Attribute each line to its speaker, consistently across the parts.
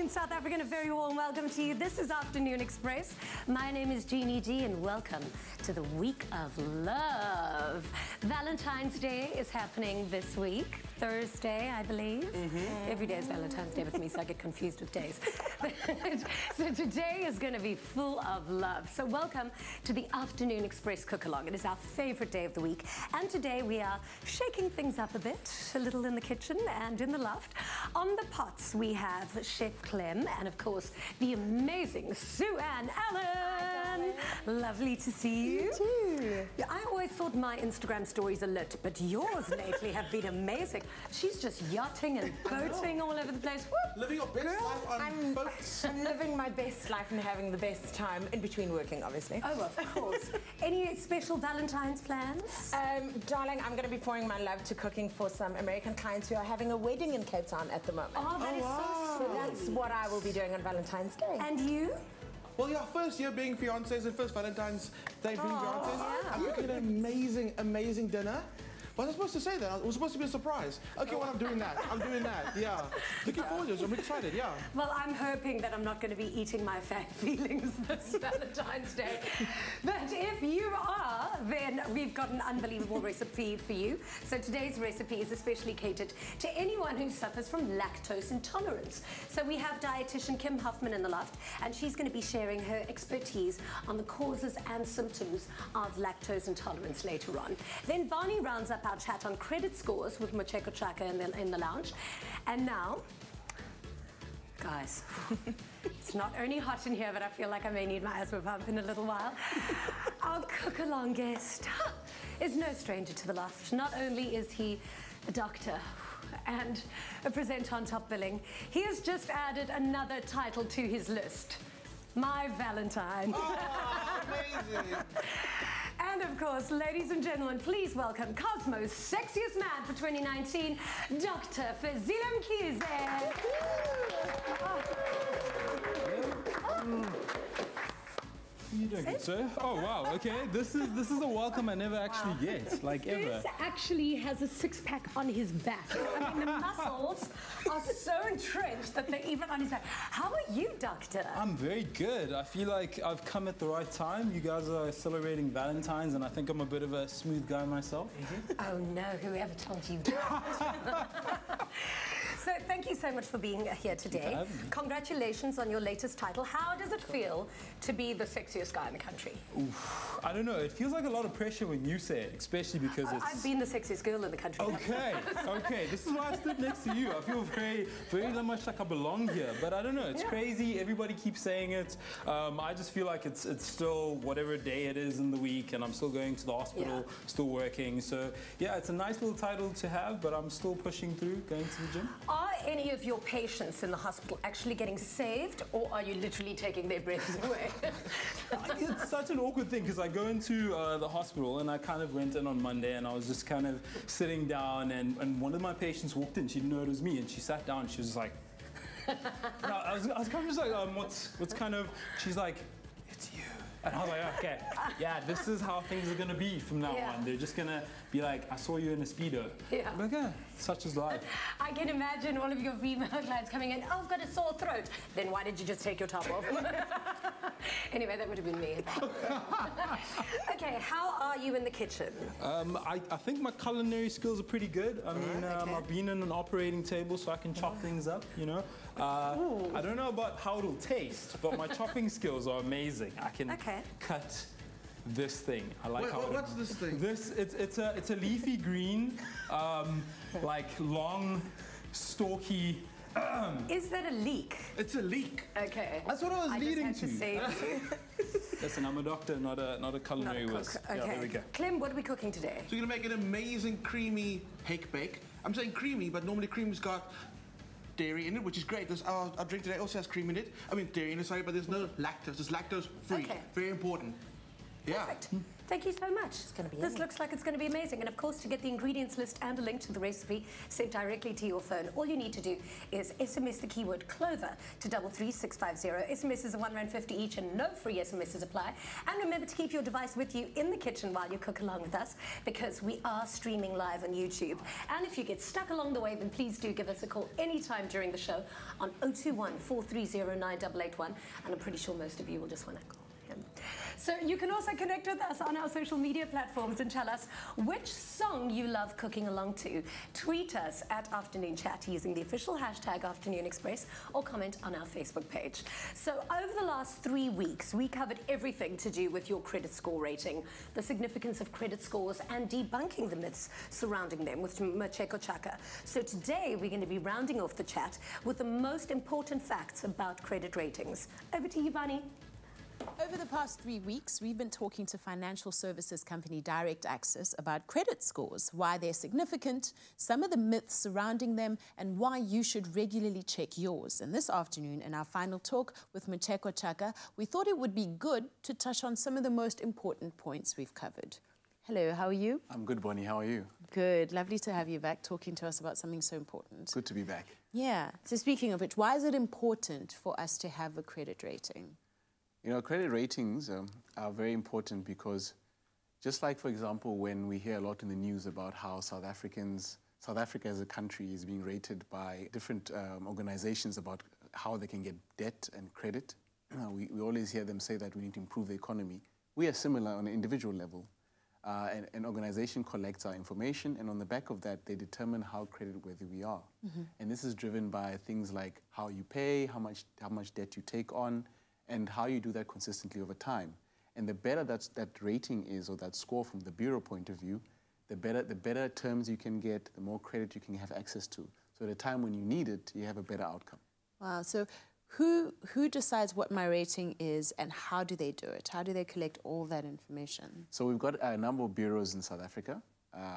Speaker 1: afternoon, South Africa, and a very warm welcome to you. This is Afternoon Express. My name is Jeannie G, and welcome to the week of love. Valentine's Day is happening this week, Thursday, I believe. Every day is Valentine's Day with me, so I get confused with days. So today is going to be full of love. So welcome to the Afternoon Express Cook-Along. It is our favorite day of the week. And today we are shaking things up a bit, a little in the kitchen and in the loft. On the pots, we have Chef Clem and, of course, the amazing Sue-Ann Allen. Lovely to see you.
Speaker 2: You too.
Speaker 1: Yeah, I always thought my Instagram stories are lit, but yours lately have been amazing. She's just yachting and boating all over the place. Woo!
Speaker 3: Living your best life on boats.
Speaker 2: I'm living my best life and having the best time in between working, obviously.
Speaker 1: Oh, of course. Any special Valentine's plans?
Speaker 2: Darling, I'm going to be pouring my love to cooking for some American clients who are having a wedding in Cape Town at the moment.
Speaker 1: Oh, that is so
Speaker 2: So that's what I will be doing on Valentine's Day.
Speaker 1: And you?
Speaker 3: Well, yeah, first year being fiancés and first Valentine's Day being fiancés.
Speaker 1: yeah.
Speaker 3: I'm cooking an amazing dinner. Was I supposed to say that? It was supposed to be a surprise. Okay, well, I'm doing that. Yeah. Looking forward to it. I'm excited, yeah.
Speaker 1: Well, I'm hoping that I'm not going to be eating my fat feelings this Valentine's Day. But if you are, then we've got an unbelievable recipe for you. So today's recipe is especially catered to anyone who suffers from lactose intolerance. So we have dietitian Kim Hoffman in the loft, and she's going to be sharing her expertise on the causes and symptoms of lactose intolerance later on. Then Barney rounds up our chat on credit scores with Macheko Chaka in the lounge. And now, guys, it's not only hot in here, but I feel like I may need my asthma pump in a little while. Our cook-along guest is no stranger to the loft. Not only is he a doctor and a presenter on Topbilling, he has just added another title to his list. My Valentine.
Speaker 3: Oh, amazing.
Speaker 1: And of course, ladies and gentlemen, please welcome Cosmo's sexiest man for 2019, Dr. Fezile Mkhize.
Speaker 4: You doing good, sir? Oh wow, okay. This is a welcome I never actually get, like ever.
Speaker 1: This actually has a six-pack on his back. I mean, the muscles are so entrenched that they're even on his back. How are you, Doctor?
Speaker 4: I'm very good. I feel like I've come at the right time. You guys are celebrating Valentine's, and I think I'm a bit of a smooth guy myself.
Speaker 1: Oh no, whoever told you that? So thank you so much for being here today. Congratulations on your latest title. How does it feel to be the sexiest guy in the country?
Speaker 4: Oof, I don't know. It feels like a lot of pressure when you say it, especially because it's...
Speaker 1: I've been the sexiest girl in the country.
Speaker 4: Okay. This is why I stood next to you. I feel very much like I belong here. But I don't know. It's crazy. Everybody keeps saying it. I just feel like it's still whatever day it is in the week, and I'm still going to the hospital, still working. So yeah, it's a nice little title to have, but I'm still pushing through, going to the gym.
Speaker 1: Are any of your patients in the hospital actually getting saved, or are you literally taking their breaths away?
Speaker 4: It's such an awkward thing because I go into the hospital, and I kind of went in on Monday, and I was just kind of sitting down, and one of my patients walked in. She didn't know it was me, and she sat down. She was just like, I was kind of just like, what's kind of? She's like, it's you. And I was like, okay, yeah, this is how things are gonna be from now on. They're just gonna be like, I saw you in a Speedo.
Speaker 1: Yeah.
Speaker 4: I'm like, yeah, such is life.
Speaker 1: I can imagine one of your female clients coming in, oh, I've got a sore throat. Then why did you just take your top off? Anyway, that would have been me. Okay, how are you in the kitchen?
Speaker 4: I think my culinary skills are pretty good. I mean, I've been in an operating table, so I can chop things up, you know. I don't know about how it'll taste, but my chopping skills are amazing. I can cut this thing. I like how.
Speaker 3: What's this thing?
Speaker 4: It's a leafy green, like long, stalky.
Speaker 1: Is that a leek?
Speaker 3: It's a leek.
Speaker 1: Okay.
Speaker 3: That's what I was leading
Speaker 1: to.
Speaker 4: Listen, I'm a doctor, not a culinary whiz.
Speaker 1: Okay.
Speaker 4: Yeah, there we go.
Speaker 1: Clem, what are we cooking today?
Speaker 3: So you're gonna make an amazing creamy hake bake. I'm saying creamy, but normally cream's got dairy in it, which is great. Our drink today also has cream in it. I mean dairy in it, sorry, but there's no lactose. It's lactose free.
Speaker 1: Okay.
Speaker 3: Very important. Yeah.
Speaker 1: Perfect. Thank you so much.
Speaker 2: It's gonna be
Speaker 1: This
Speaker 2: yummy.
Speaker 1: looks like it's going to be amazing. And of course, to get the ingredients list and a link to the recipe sent directly to your phone, all you need to do is SMS the keyword Clover to 33650. SMSs are R1.50 each and no free SMSs apply. And remember to keep your device with you in the kitchen while you cook along with us, because we are streaming live on YouTube. And if you get stuck along the way, then please do give us a call anytime during the show on 021 430 9881. And I'm pretty sure most of you will just want to call him. So you can also connect with us on our social media platforms and tell us which song you love cooking along to. Tweet us at Afternoon Chat using the official hashtag Afternoon Express, or comment on our Facebook page. So over the last 3 weeks, we covered everything to do with your credit score rating, the significance of credit scores, and debunking the myths surrounding them with Macheko Chaka. So today we're going to be rounding off the chat with the most important facts about credit ratings. Over to you, Bunny.
Speaker 5: Over the past 3 weeks, we've been talking to financial services company Direct Access about credit scores, why they're significant, some of the myths surrounding them, and why you should regularly check yours. And this afternoon, in our final talk with Macheko Chaka, we thought it would be good to touch on some of the most important points we've covered. Hello, how are you?
Speaker 6: I'm good, Bonnie. How are you?
Speaker 5: Good. Lovely to have you back talking to us about something so important.
Speaker 6: Good to be back.
Speaker 5: Yeah. So speaking of which, why is it important for us to have a credit rating?
Speaker 6: You know, credit ratings are very important because just like, for example, when we hear a lot in the news about how South Africa as a country is being rated by different organizations about how they can get debt and credit, we always hear them say that we need to improve the economy. We are similar on an individual level. An organization collects our information, and on the back of that, they determine how creditworthy we are. Mm-hmm. And this is driven by things like how you pay, how much debt you take on, and how you do that consistently over time. And the better that rating is, or that score from the bureau point of view, the better terms you can get, the more credit you can have access to. So at a time when you need it, you have a better outcome.
Speaker 5: Wow. So who decides what my rating is, and how do they do it? How do they collect all that information?
Speaker 6: So we've got a number of bureaus in South Africa.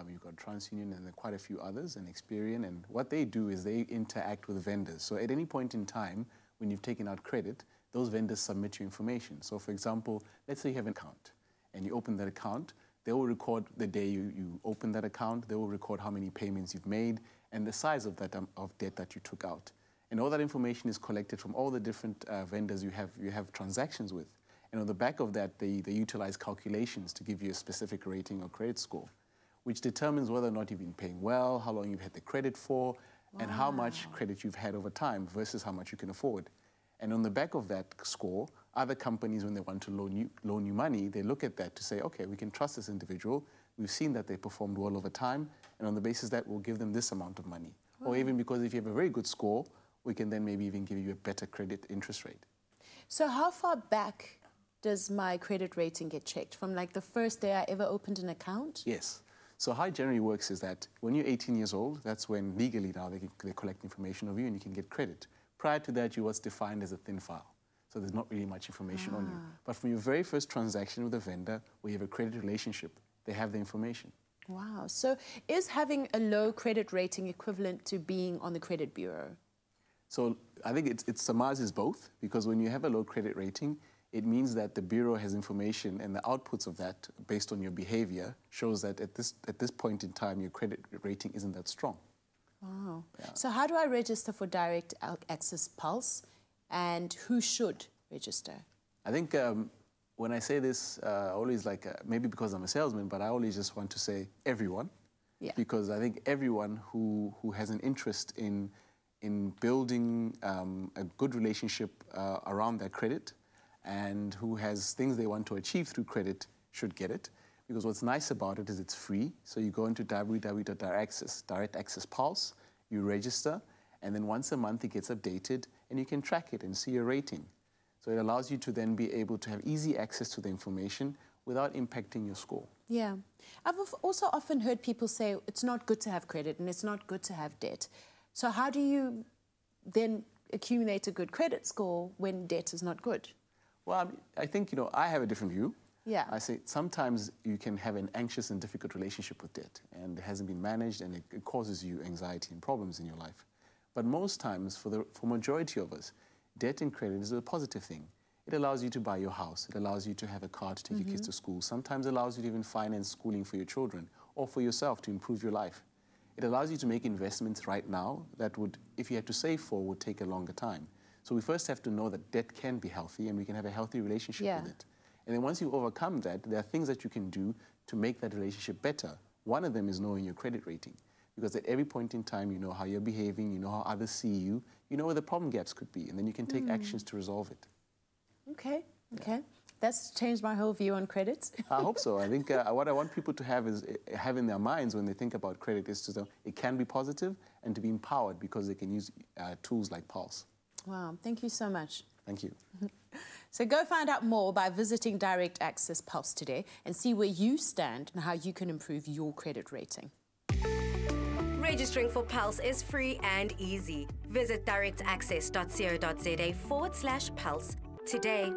Speaker 6: We've got TransUnion and there are quite a few others, and Experian. And what they do is they interact with vendors. So at any point in time, when you've taken out credit, those vendors submit your information. So for example, let's say you have an account and you open that account, they will record the day you open that account, they will record how many payments you've made and the size of that of debt that you took out. And all that information is collected from all the different vendors you have transactions with. And on the back of that, they utilize calculations to give you a specific rating or credit score, which determines whether or not you've been paying well, how long you've had the credit for, and how much credit you've had over time versus how much you can afford. And on the back of that score, other companies, when they want to loan you money, they look at that to say, okay, we can trust this individual. We've seen that they performed well over time, and on the basis that we'll give them this amount of money. Wow. Or even because if you have a very good score, we can then maybe even give you a better credit interest rate.
Speaker 5: So how far back does my credit rating get checked? From like the first day I ever opened an account?
Speaker 6: Yes. So how it generally works is that when you're 18 years old, that's when legally now they collect information of you and you can get credit. Prior to that, you're what's defined as a thin file. So there's not really much information on you. But from your very first transaction with a vendor where you have a credit relationship, they have the information.
Speaker 5: Wow. So is having a low credit rating equivalent to being on the credit bureau?
Speaker 6: So I think it summarizes both, because when you have a low credit rating, it means that the bureau has information, and the outputs of that, based on your behavior, shows that at this point in time, your credit rating isn't that strong.
Speaker 5: Wow.
Speaker 6: Yeah.
Speaker 5: So how do I register for Direct Access Pulse, and who should register?
Speaker 6: I think when I say this, always maybe because I'm a salesman, but I always just want to say everyone. Yeah. Because I think everyone who has an interest in building a good relationship around their credit, and who has things they want to achieve through credit should get it. Because what's nice about it is it's free. So you go into Direct Access Pulse, you register, and then once a month it gets updated, and you can track it and see your rating. So it allows you to then be able to have easy access to the information without impacting your score.
Speaker 5: Yeah. I've also often heard people say it's not good to have credit and it's not good to have debt. So how do you then accumulate a good credit score when debt is not good?
Speaker 6: Well, I think, I have a different view.
Speaker 5: Yeah.
Speaker 6: I say sometimes you can have an anxious and difficult relationship with debt, and it hasn't been managed, and it causes you anxiety and problems in your life. But most times, for majority of us, debt and credit is a positive thing. It allows you to buy your house. It allows you to have a car to take your kids to school. Sometimes it allows you to even finance schooling for your children or for yourself to improve your life. It allows you to make investments right now that would, if you had to save for, would take a longer time. So we first have to know that debt can be healthy and we can have a healthy relationship with it. And then once you overcome that, there are things that you can do to make that relationship better. One of them is knowing your credit rating. Because at every point in time, you know how you're behaving, you know how others see you, you know where the problem gaps could be, and then you can take actions to resolve it.
Speaker 5: Okay, okay. That's changed my whole view on credit.
Speaker 6: I hope so. I think what I want people to have is have in their minds when they think about credit is to know it can be positive and to be empowered because they can use tools like Pulse.
Speaker 5: Wow, thank you so much.
Speaker 6: Thank you.
Speaker 5: So go find out more by visiting Direct Access Pulse today and see where you stand and how you can improve your credit rating.
Speaker 7: Registering for Pulse is free and easy. Visit directaccess.co.za/Pulse today.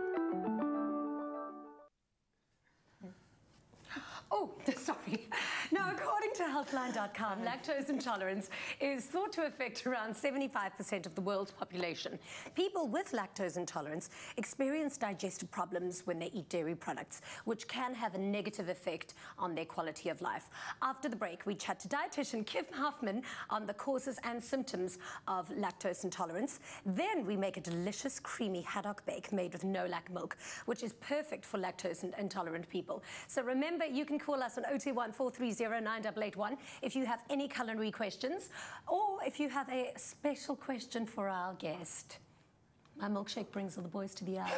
Speaker 1: Oh, sorry. Now, according to Healthline.com, lactose intolerance is thought to affect around 75% of the world's population. People with lactose intolerance experience digestive problems when they eat dairy products, which can have a negative effect on their quality of life. After the break, we chat to dietitian Kim Hoffman on the causes and symptoms of lactose intolerance. Then we make a delicious, creamy haddock bake made with no-lac milk, which is perfect for lactose intolerant people. So remember, you can call us on 021 430 9881 if you have any culinary questions or if you have a special question for our guest. My milkshake brings all the boys to the yard.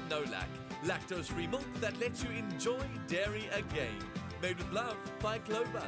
Speaker 8: No-lac, lactose-free milk that lets you enjoy dairy again. Made with love by Clover.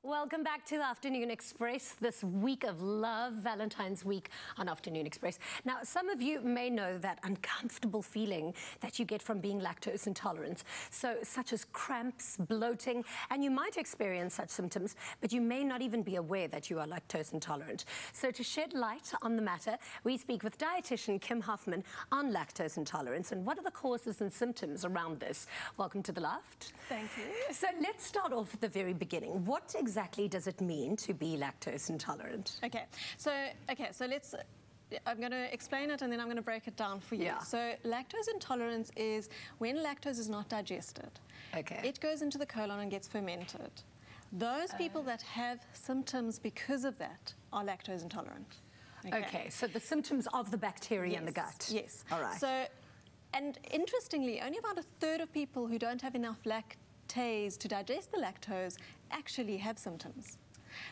Speaker 1: Welcome back to Afternoon Express, this week of love, Valentine's week on Afternoon Express. Now, some of you may know that uncomfortable feeling that you get from being lactose intolerant, such as cramps, bloating, and you might experience such symptoms, but you may not even be aware that you are lactose intolerant. So to shed light on the matter, we speak with dietitian Kim Hoffman on lactose intolerance and what are the causes and symptoms around this. Welcome to the Loft.
Speaker 9: Thank you.
Speaker 1: So let's start off at the very beginning. What exactly does it mean to be lactose intolerant?
Speaker 9: Okay, so let's. I'm going to explain it and then I'm going to break it down for you.
Speaker 1: Yeah.
Speaker 9: So lactose intolerance is when lactose is not digested.
Speaker 1: Okay.
Speaker 9: It goes into the colon and gets fermented. Those people that have symptoms because of that are lactose intolerant.
Speaker 1: Okay, so the symptoms of the bacteria in the gut.
Speaker 9: Yes.
Speaker 1: All right.
Speaker 9: So, and interestingly, only about a third of people who don't have enough lactase to digest the lactose actually have symptoms.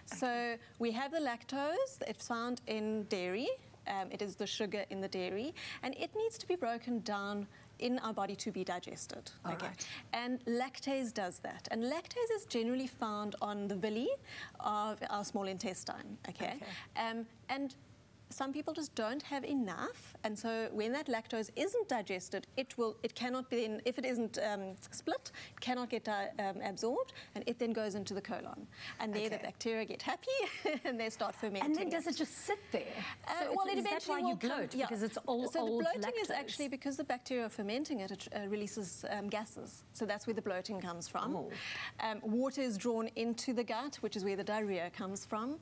Speaker 9: So we have the lactose, it's found in dairy, It is the sugar in the dairy, and it needs to be broken down in our body to be digested.
Speaker 1: Right.
Speaker 9: And lactase does that. And lactase is generally found on the villi of our small intestine. And some people just don't have enough, and so when that lactose isn't digested, it cannot be, if it isn't split, it cannot get absorbed, and it then goes into the colon. And there the bacteria get happy and they start fermenting.
Speaker 1: And then does it just sit there?
Speaker 9: Well, it
Speaker 1: is that
Speaker 9: eventually
Speaker 1: why you bloat? Because it's all
Speaker 9: So
Speaker 1: old
Speaker 9: the bloating
Speaker 1: lactose.
Speaker 9: is actually because the bacteria are fermenting it, it releases gases. So that's where the bloating comes from. Water is drawn into the gut, which is where the diarrhea comes from.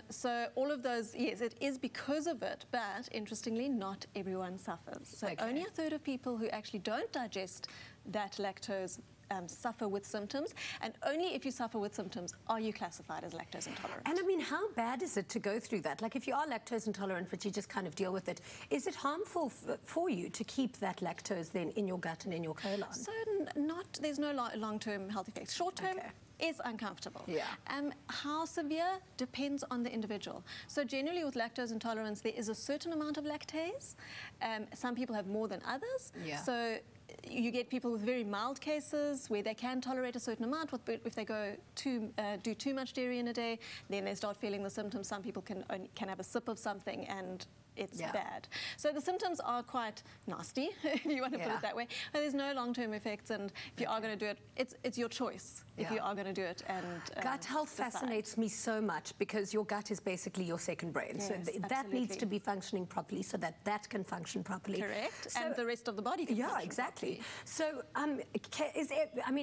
Speaker 9: So all of those, yes, it is because of it, but interestingly, not everyone suffers. So only a third of people who actually don't digest that lactose suffer with symptoms, and only if you suffer with symptoms are you classified as lactose intolerant.
Speaker 1: And I mean, how bad is it to go through that? Like, if you are lactose intolerant, but you just kind of deal with it, is it harmful for you to keep that lactose then in your gut and in your colon?
Speaker 9: So there's no long-term health effects. Short-term is uncomfortable. How severe depends on the individual. So generally with lactose intolerance, there is a certain amount of lactase. Some people have more than others. So you get people with very mild cases where they can tolerate a certain amount, but if they do too much dairy in a day, then they start feeling the symptoms. Some people can have a sip of something and it's bad. So the symptoms are quite nasty, if you want to put it that way. But there's no long-term effects, and if you are going to do it, it's your choice if you are going to do it. And
Speaker 1: gut health fascinates me so much, because your gut is basically your second brain.
Speaker 9: Yes,
Speaker 1: so that needs to be functioning properly so that that can function properly.
Speaker 9: Correct.
Speaker 1: So,
Speaker 9: and the rest of the body can function
Speaker 1: exactly.
Speaker 9: properly.
Speaker 1: So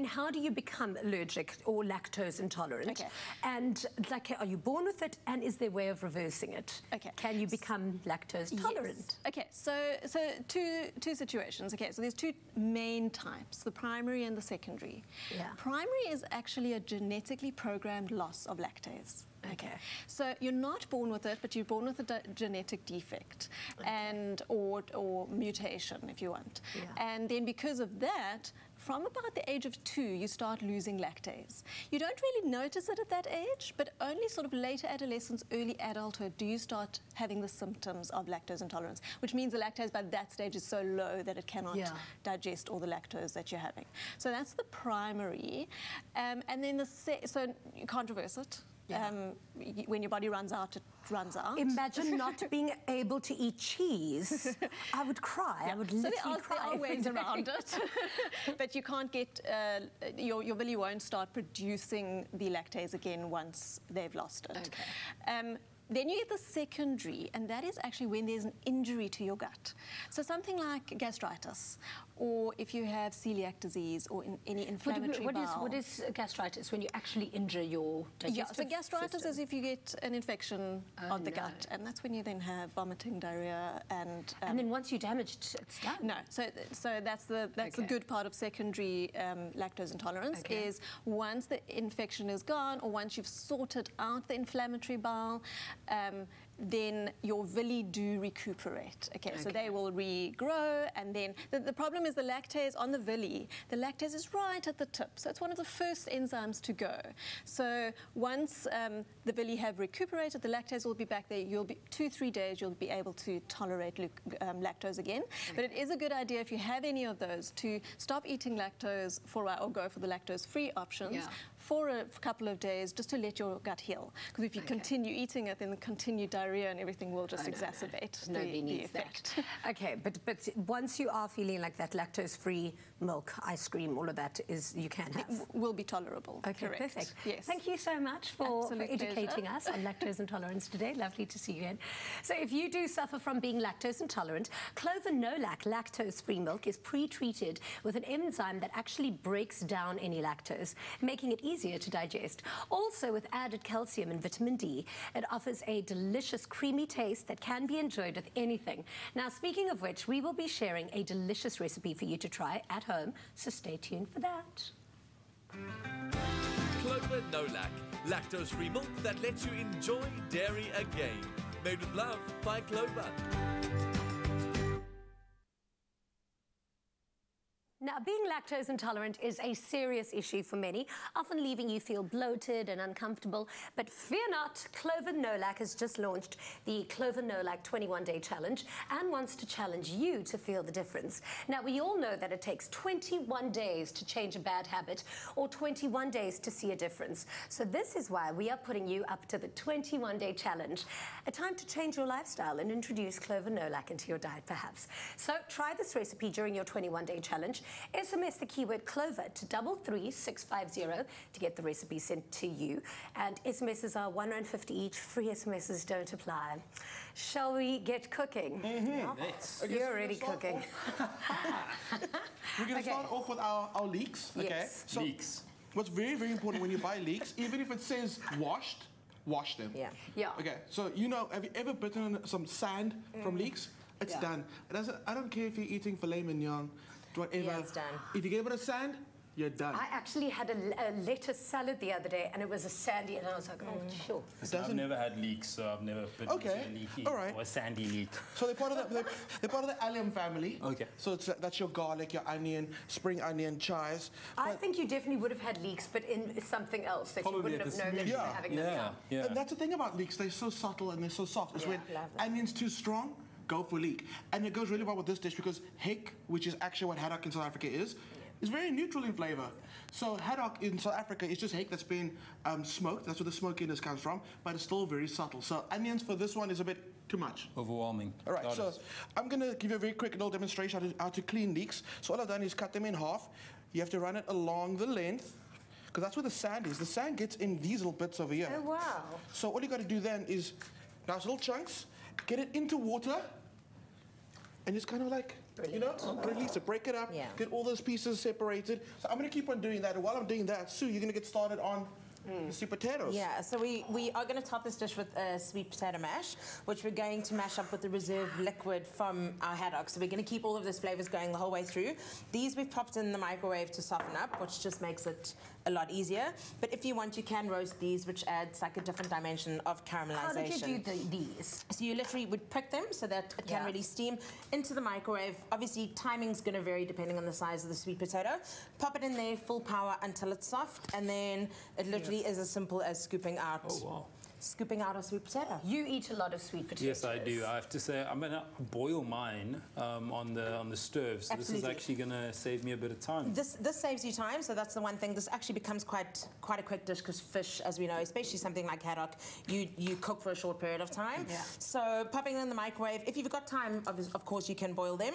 Speaker 1: how do you become allergic or lactose intolerant? And like, are you born with it, and is there a way of reversing it? Can you become lactose tolerant?
Speaker 9: So two situations. So there's two main types, the primary and the secondary. Primary is actually a genetically programmed loss of lactase. So you're not born with it, but you're born with a genetic defect and or mutation, if you want. And then because of that, from about the age of 2, you start losing lactase. You don't really notice it at that age, but only sort of later adolescence, early adulthood do you start having the symptoms of lactose intolerance, which means the lactase by that stage is so low that it cannot digest all the lactose that you're having. So that's the primary. And then so you can't reverse it. When your body runs out, it runs out.
Speaker 1: Imagine not being able to eat cheese. I would cry. I would literally cry.
Speaker 9: There are ways around it. But you can't get, your villi won't start producing the lactase again once they've lost it. Then you get the secondary, and that is actually when there's an injury to your gut. So something like gastritis, or if you have celiac disease or any inflammatory bowel.
Speaker 1: What is gastritis? When you actually injure your digestive
Speaker 9: so gastritis
Speaker 1: system?
Speaker 9: is if you get an infection of the gut, and that's when you then have vomiting, diarrhea, and
Speaker 1: then once you're damaged, it's done.
Speaker 9: No, so that's the good part of secondary lactose intolerance is once the infection is gone, or once you've sorted out the inflammatory bowel, then your villi do recuperate. So they will regrow, and then the problem is the lactase on the villi. The lactase is right at the tip, so it's one of the first enzymes to go. So once the villi have recuperated, the lactase will be back there. You'll be 2-3 days. You'll be able to tolerate lactose again. But it is a good idea if you have any of those to stop eating lactose for a while, or go for the lactose-free options. For a couple of days, just to let your gut heal. Because if you continue eating it, then the continued diarrhea and everything will just exacerbate the effect.
Speaker 1: But once you are feeling like that, lactose-free milk, ice cream, all of that you can have.
Speaker 9: It will be tolerable.
Speaker 1: Correct. Perfect.
Speaker 9: Yes.
Speaker 1: Thank you so much for educating us on lactose intolerance today. Lovely to see you again. So if you do suffer from being lactose intolerant, Clover No-Lac lactose-free milk is pre-treated with an enzyme that actually breaks down any lactose, making it easier to digest. Also, with added calcium and vitamin D, it offers a delicious creamy taste that can be enjoyed with anything. Now, speaking of which, we will be sharing a delicious recipe for you to try at home, so stay tuned for that.
Speaker 8: Clover No-Lac, lactose-free milk that lets you enjoy dairy again. Made with love by Clover.
Speaker 1: Now, being lactose intolerant is a serious issue for many, often leaving you feel bloated and uncomfortable. But fear not, Clover No-Lac has just launched the Clover No-Lac 21-day challenge and wants to challenge you to feel the difference. Now, we all know that it takes 21 days to change a bad habit or 21 days to see a difference. So this is why we are putting you up to the 21-day challenge, a time to change your lifestyle and introduce Clover No-Lac into your diet, perhaps. So try this recipe during your 21-day challenge. SMS the keyword Clover to 33650 to get the recipe sent to you. And SMSs are R1.50 each. Free SMSs don't apply. Shall we get cooking? You're already cooking.
Speaker 3: We're going to start off with our leeks. Okay.
Speaker 1: Yes.
Speaker 3: So
Speaker 4: Leeks.
Speaker 3: what's very, very important when you buy leeks, even if it says washed, wash them.
Speaker 1: Yeah.
Speaker 3: Okay, so you know, have you ever bitten on some sand from leeks? It's done. I don't care if you're eating filet mignon, whatever.
Speaker 2: Yeah, it's done.
Speaker 3: If you get a bit of sand, you're done.
Speaker 1: I actually had a lettuce salad the other day, and it was a sandy, and I was like, oh, sure.
Speaker 4: I've never had leeks, so I've never been into a leaky or a sandy leek.
Speaker 3: So they're part of the allium family. Okay. So that's your garlic, your onion, spring onion, chives.
Speaker 1: I think you definitely would have had leeks, but in something else that you wouldn't have known that you were having them.
Speaker 3: Yeah. And that's the thing about leeks, they're so subtle and they're so soft. It's when onion's too strong, go for leek. And it goes really well with this dish because hake, which is actually what haddock in South Africa is very neutral in flavor. So haddock in South Africa is just hake that's been smoked. That's where the smokiness comes from, but it's still very subtle. So onions for this one is a bit too much.
Speaker 4: Overwhelming.
Speaker 3: All right, so I'm going to give you a very quick little demonstration how to clean leeks. So all I've done is cut them in half. You have to run it along the length, because that's where the sand is. The sand gets in these little bits over here.
Speaker 1: Oh, wow.
Speaker 3: So all you got to do then is, nice little chunks, get it into water, and just kind of like, release it, break it up, get all those pieces separated. So I'm going to keep on doing that. And while I'm doing that, Sue, you're going to get started on the sweet potatoes.
Speaker 2: Yeah, so we are going to top this dish with sweet potato mash, which we're going to mash up with the reserve liquid from our haddock. So we're going to keep all of those flavors going the whole way through. These we've popped in the microwave to soften up, which just makes it a lot easier. But if you want, you can roast these, which adds like a different dimension of caramelization.
Speaker 1: How did you do these?
Speaker 2: So you literally would prick them so that it can really steam into the microwave. Obviously, timing's going to vary depending on the size of the sweet potato. Pop it in there, full power until it's soft, and then it literally is as simple as scooping out. Oh, wow. Scooping out a sweet potato.
Speaker 1: You eat a lot of sweet potatoes.
Speaker 4: Yes, I do. I have to say, I'm going to boil mine on the stove. So this is actually going to save me a bit of time.
Speaker 2: This saves you time, so that's the one thing. This actually becomes quite a quick dish because fish, as we know, especially something like haddock, you cook for a short period of time. Yeah. So popping it in the microwave. If you've got time, of course, you can boil them.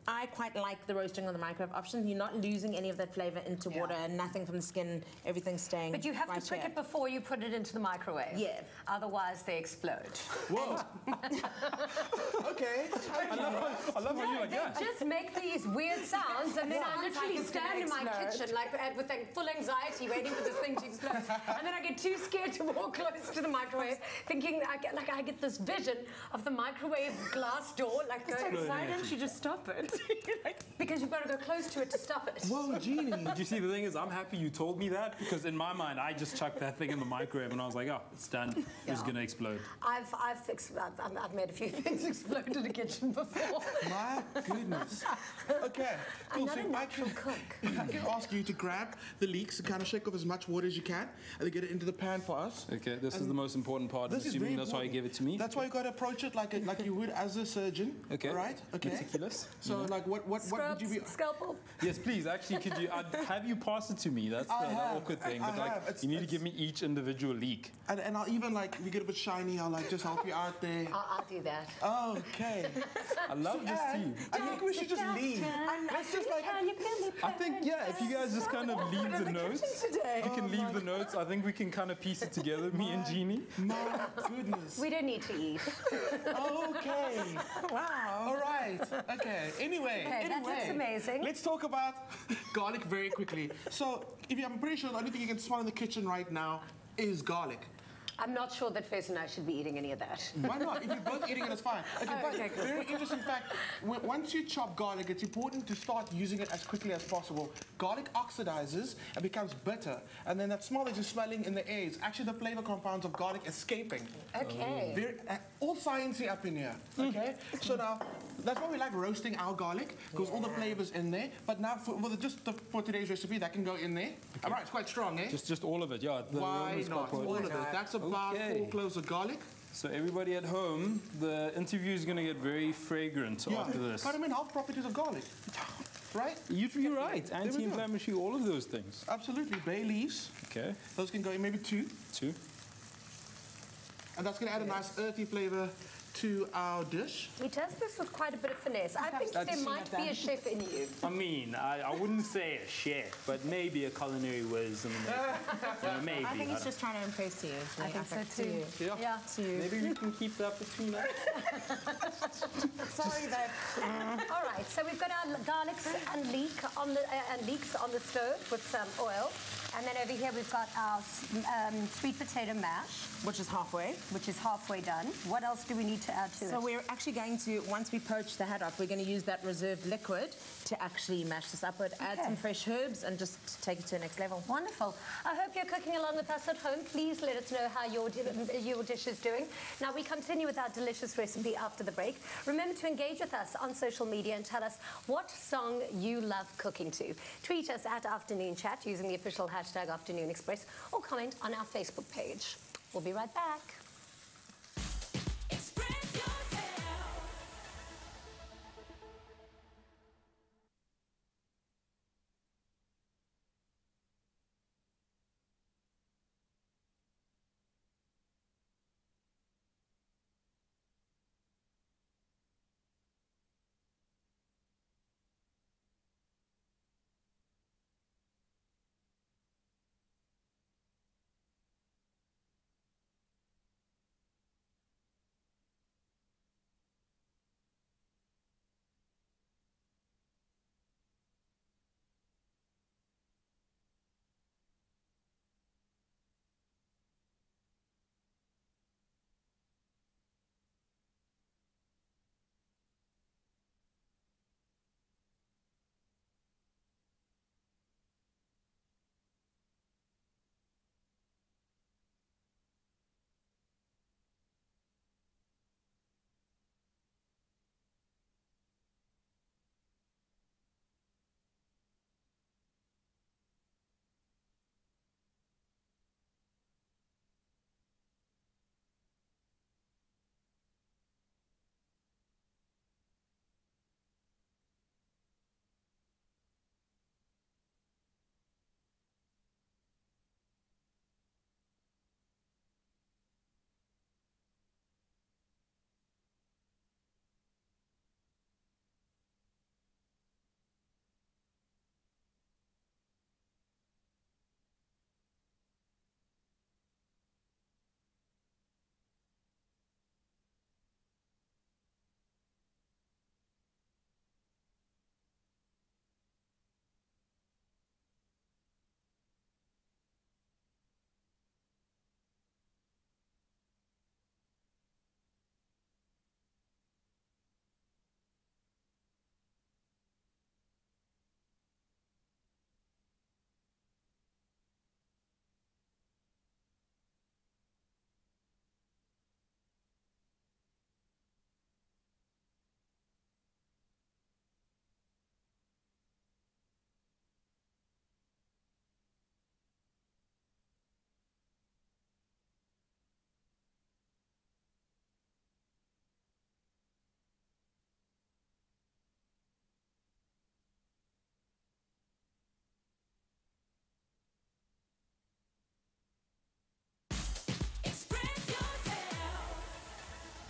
Speaker 2: I quite like the roasting on the microwave option. You're not losing any of that flavour into water, nothing from the skin, everything's staying.
Speaker 1: But you have to prick it before you put it into the microwave. Yeah. Otherwise, they explode.
Speaker 3: Whoa. Okay.
Speaker 4: I love how you like that.
Speaker 1: They just make these weird sounds, and then I literally stand in my kitchen with full anxiety, waiting for this thing to explode. And then I get too scared to walk close to the microwave, thinking I get this vision of the microwave glass door, like going, why don't you just stop it? Because you've got to go close to it to stop it.
Speaker 3: Whoa, Jeannie.
Speaker 4: Did you see, the thing is, I'm happy you told me that, because in my mind, I just chucked that thing in the microwave and I was like, oh, it's done. It's going to explode.
Speaker 1: I've made a few things explode in the kitchen before.
Speaker 3: My goodness. Okay. Cool.
Speaker 1: I'm not a natural cook.
Speaker 3: I can ask you to grab the leeks and kind of shake off as much water as you can and then get it into the pan for us.
Speaker 4: Okay, this is the most important part. I'm assuming that's why you gave it to me.
Speaker 3: That's why you got to approach it like you would as a surgeon. Okay. All right? Okay.
Speaker 4: Meticulous.
Speaker 3: So, like, what would you be?
Speaker 1: Scalpel?
Speaker 4: Yes, please. Actually, could you have you pass it to me? That's the awkward thing. But like, you need to give me each individual leek.
Speaker 3: And I'll even if you get a bit shiny, I'll just help you out there.
Speaker 1: I'll do that.
Speaker 3: Okay.
Speaker 4: I love this team.
Speaker 3: I think we should just leave. Let's just
Speaker 4: I think if you guys just kind of leave the notes, you can leave the notes. I think we can kind of piece it together, me and Jeannie.
Speaker 3: My goodness.
Speaker 1: We don't need to eat.
Speaker 3: Okay.
Speaker 2: Wow.
Speaker 3: All right. Okay. Anyway,
Speaker 1: that looks amazing.
Speaker 3: Let's talk about garlic very quickly. So, I'm pretty sure the only thing you can smell in the kitchen right now is garlic.
Speaker 1: I'm not sure that Fez and I should be eating any of that.
Speaker 3: Why not? If you're both eating it, it's fine. Okay, but very interesting fact, once you chop garlic, it's important to start using it as quickly as possible. Garlic oxidizes and becomes bitter, and then that smell that you're smelling in the air is actually the flavor compounds of garlic escaping.
Speaker 1: Okay.
Speaker 3: all sciencey up in here, okay? So now, that's why we like roasting our garlic, because all the flavors in there. But now, for today's recipe, that can go in there. All right, it's quite strong, eh?
Speaker 4: Just all of it, yeah.
Speaker 3: Why not? All of it. That's about 4 cloves of garlic.
Speaker 4: So everybody at home, the interview is going to get very fragrant after this.
Speaker 3: Vitamin health properties of garlic, right?
Speaker 4: You're right. Anti-inflammatory, all of those things.
Speaker 3: Absolutely. Bay leaves.
Speaker 4: Okay.
Speaker 3: Those can go in maybe 2.
Speaker 4: 2.
Speaker 3: And that's going to add a nice earthy flavor to our dish.
Speaker 1: He does this with quite a bit of finesse. I think there might be a chef in you.
Speaker 4: I mean, I wouldn't say a chef, but maybe a culinary whiz. Maybe.
Speaker 2: I think he's just trying to impress you.
Speaker 1: I think so too.
Speaker 4: Yeah. Maybe we can keep that between us.
Speaker 2: Sorry, babe.
Speaker 1: All right, so we've got our garlics and leeks on the stove with some oil. And then over here we've got our sweet potato mash.
Speaker 2: Which is halfway.
Speaker 1: Which is halfway done. What else do we need to add to it?
Speaker 2: So we're actually going to, once we poach the haddock, we're going to use that reserved liquid to actually mash this up with, add some fresh herbs and just take it to the next level.
Speaker 1: Wonderful. I hope you're cooking along with us at home. Please let us know how your dish is doing. Now, we continue with our delicious recipe after the break. Remember to engage with us on social media and tell us what song you love cooking to. Tweet us at Afternoon Chat using the official hashtag Afternoon Express or comment on our Facebook page. We'll be right back.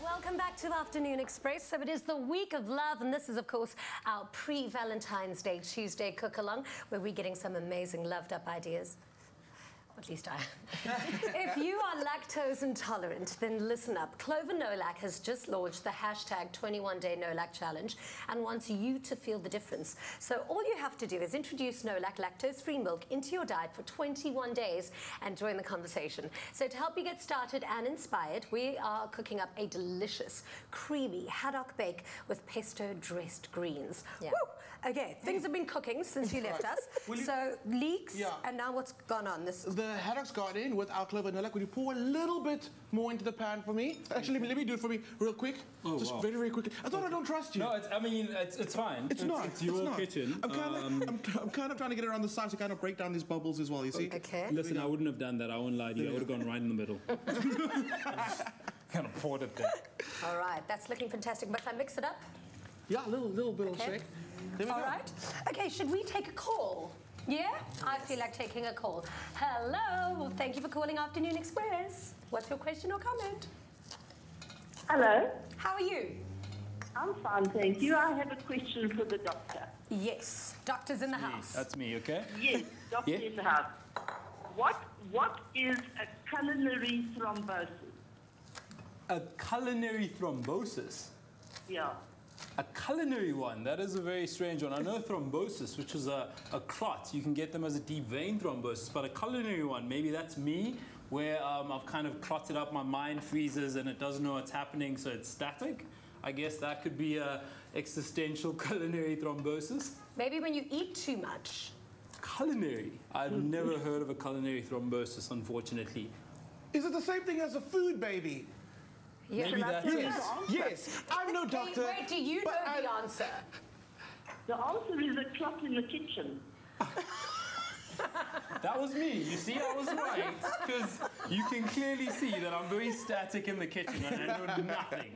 Speaker 1: Welcome back to Afternoon Express. So it is the week of love, and this is, of course, our pre-Valentine's Day Tuesday cook-along, where we're getting some amazing loved-up ideas. At least I am. If you are lactose intolerant, then listen up. Clover Nolac has just launched the hashtag 21-Day Nolac Challenge and wants you to feel the difference. So all you have to do is introduce Nolac lactose-free milk into your diet for 21 days and join the conversation. So to help you get started and inspired, we are cooking up a delicious, creamy haddock bake with pesto-dressed greens. Yeah. Woo! Okay, things have been cooking since you left us. So leeks, and now what's gone on? This
Speaker 3: haddock's got in with our clover nulak. Would you pour a little bit more into the pan for me? Actually, let me do it for me real quick.
Speaker 4: Oh,
Speaker 3: just
Speaker 4: wow.
Speaker 3: very, very quickly. I thought I don't trust you.
Speaker 4: No, it's fine.
Speaker 3: It's not.
Speaker 4: It's your kitchen.
Speaker 3: I'm kind of trying to get it around the sides to kind of break down these bubbles as well, you see?
Speaker 1: Okay.
Speaker 4: Listen, I wouldn't have done that. I won't lie to you. I would have gone right in the middle. Kind of poured it there.
Speaker 1: All right, that's looking fantastic. Must I mix it up?
Speaker 3: Yeah, a little bit of shake. There we
Speaker 1: All
Speaker 3: go.
Speaker 1: right. Okay, should we take a call? Yeah? I feel like taking a call. Hello. Well, thank you for calling Afternoon Express. What's your question or comment?
Speaker 10: Hello.
Speaker 1: How are you?
Speaker 10: I'm fine, thank you. I have a question for the doctor.
Speaker 1: Yes. Doctor's in the house.
Speaker 4: That's me, okay?
Speaker 10: Yes, doctor in the house. What is a culinary thrombosis?
Speaker 4: A culinary thrombosis?
Speaker 10: Yeah.
Speaker 4: A culinary one, that is a very strange one. I know thrombosis, which is a clot. You can get them as a deep vein thrombosis, but a culinary one, maybe that's me, where I've kind of clotted up, my mind freezes and it doesn't know what's happening, so it's static. I guess that could be a existential culinary thrombosis.
Speaker 1: Maybe when you eat too much.
Speaker 4: Culinary? I've never heard of a culinary thrombosis, unfortunately.
Speaker 3: Is it the same thing as a food baby?
Speaker 1: Yeah.
Speaker 4: Maybe that's it.
Speaker 3: Yes. I'm no doctor.
Speaker 1: Wait, do you know the answer?
Speaker 10: The answer is a clot in the kitchen.
Speaker 4: That was me. You see, I was right. Because you can clearly see that I'm very static in the kitchen and I know nothing.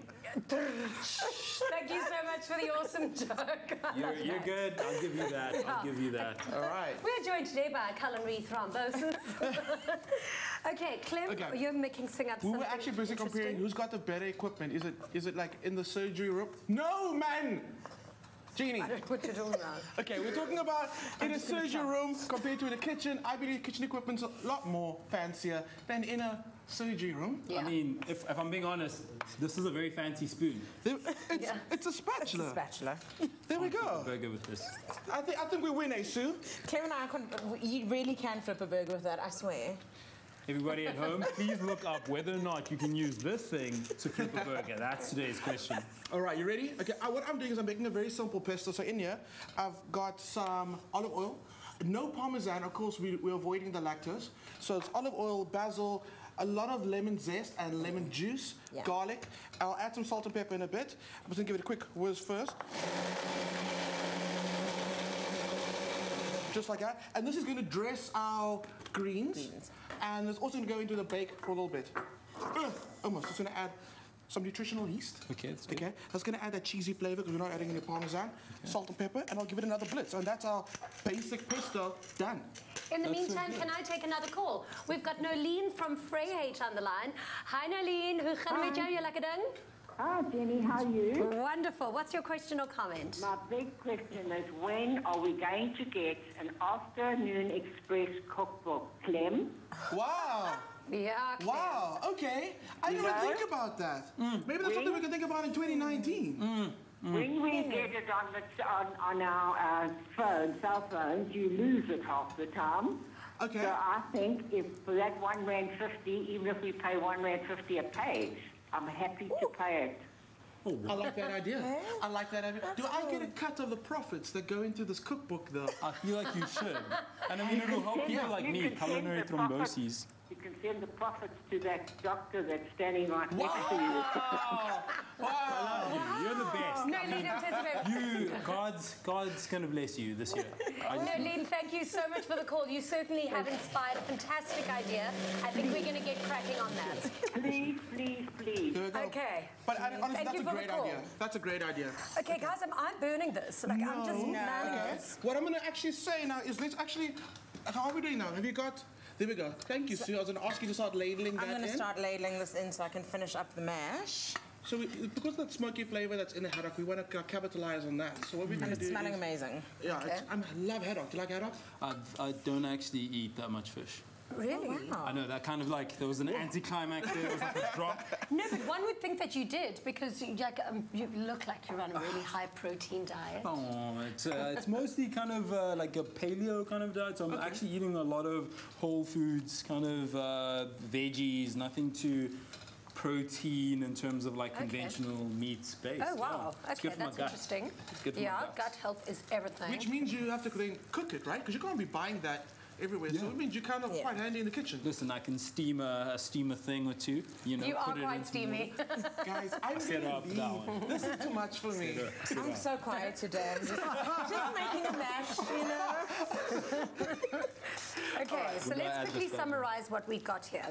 Speaker 1: Thank you so much for the awesome joke.
Speaker 4: You're good. I'll give you that. I'll give you that.
Speaker 3: All right.
Speaker 1: We're joined today by a culinary thrombosis. Okay, Clem,
Speaker 3: Okay.
Speaker 1: you're mixing up
Speaker 3: We
Speaker 1: something
Speaker 3: were actually busy comparing
Speaker 1: interesting.
Speaker 3: who's got the better equipment. Is it like in the surgery room? No, man! Jeannie.
Speaker 1: I don't put it all around.
Speaker 3: Okay, we're talking about in a surgery room compared to in a kitchen. I believe kitchen equipment's a lot more fancier than in a surgery room.
Speaker 1: Yeah.
Speaker 4: I mean, if I'm being honest, this is a very fancy spoon.
Speaker 3: It's a spatula.
Speaker 2: Spatula.
Speaker 3: There we go.
Speaker 4: Burger with this.
Speaker 3: I think we win, Sue.
Speaker 2: Clement and I, you really can flip a burger with that, I swear.
Speaker 4: Everybody at home, please look up whether or not you can use this thing to flip a burger. That's today's question.
Speaker 3: All right, you ready? Okay, what I'm doing is I'm making a very simple pesto. So in here, I've got some olive oil, no parmesan. Of course, we're avoiding the lactose. So it's olive oil, basil, a lot of lemon zest and lemon juice, garlic. I'll add some salt and pepper in a bit. I'm just gonna give it a quick whiz first. Just like that. And this is gonna dress our greens. And it's also gonna go into the bake for a little bit. Almost. It's gonna add some nutritional yeast.
Speaker 4: Okay, that's good.
Speaker 3: Okay, that's gonna add that cheesy flavor because we're not adding any parmesan, salt and pepper, and I'll give it another blitz. And that's our basic pesto done.
Speaker 1: In the meantime, can I take another call? We've got Nolene from Freyhate on the line. Hi, Nolene. Hoe gaan het met jou? You like a ding?
Speaker 10: Hi, Jenny, how are you?
Speaker 1: Wonderful. What's your question or comment?
Speaker 10: My big question is, when are we going to get an Afternoon Express cookbook, Clem?
Speaker 3: Wow.
Speaker 1: Yeah. Clem.
Speaker 3: Wow. Okay. I didn't even think about that. Maybe that's something we can think about in 2019.
Speaker 10: When we get it on our cell phones, you lose it half the time.
Speaker 3: Okay.
Speaker 10: So I think if for that R1.50, even if we pay R1.50 a page, I'm happy to pay it.
Speaker 3: I like that idea. I like that idea. Do I get a cut of the profits that go into this cookbook, though?
Speaker 4: I feel like you should. And I mean, it'll help people like me, culinary thromboses.
Speaker 10: You can send the profits to that doctor that's standing right next to you.
Speaker 4: Wow. You're the best.
Speaker 1: No, Lene,
Speaker 4: God's going to bless you this year.
Speaker 1: No, Lene, thank you so much for the call. You certainly have inspired a fantastic idea. I think we're going to get cracking on that.
Speaker 10: Please, please, please.
Speaker 3: There we go.
Speaker 1: Okay.
Speaker 3: But honestly,
Speaker 1: Thank
Speaker 3: that's
Speaker 1: you
Speaker 3: a
Speaker 1: for the
Speaker 3: great
Speaker 1: call.
Speaker 3: idea. That's a great idea.
Speaker 1: Okay, guys, I'm burning this. Like, I'm just manning this.
Speaker 3: What I'm going to actually say now is let's actually... How are we doing now? Have you got... There we go. Thank you, Sue. I was going to ask you to start ladling that in.
Speaker 2: I'm going to start ladling this in so I can finish up the mash.
Speaker 3: So because of that smoky flavor that's in the haddock, we want to capitalize on that. So what we're going to do
Speaker 2: It's smelling
Speaker 3: is,
Speaker 2: amazing.
Speaker 3: Yeah, I love haddock. Do you like haddock?
Speaker 4: I don't actually eat that much fish.
Speaker 1: Really?
Speaker 2: Oh, wow.
Speaker 4: I know, that kind of like, there was an anticlimax there, it was like a drop.
Speaker 1: No, but one would think that you did because you look like you're on a really high protein diet.
Speaker 4: Oh, it's mostly kind of like a paleo kind of diet. So I'm actually eating a lot of whole foods, kind of veggies, nothing too protein in terms of like conventional meat space.
Speaker 1: Oh, wow.
Speaker 4: Yeah. It's
Speaker 1: Okay,
Speaker 4: good for my
Speaker 1: that's
Speaker 4: gut.
Speaker 1: interesting.
Speaker 4: It's good for my
Speaker 1: Yeah,
Speaker 4: gut.
Speaker 1: gut health is everything.
Speaker 3: Which means you have to then cook it, right? Because you can't be buying that everywhere. So it means you're kind of quite handy in the kitchen.
Speaker 4: Listen, I can steam a steamer thing or two. You know,
Speaker 1: You are
Speaker 4: put it
Speaker 1: quite
Speaker 4: into
Speaker 1: steamy.
Speaker 3: Guys, I'm
Speaker 4: Set up that one.
Speaker 3: This is too much for me.
Speaker 2: I'm so quiet today. I'm just making a mash, you know.
Speaker 1: Okay, so let's quickly summarize what we've got here.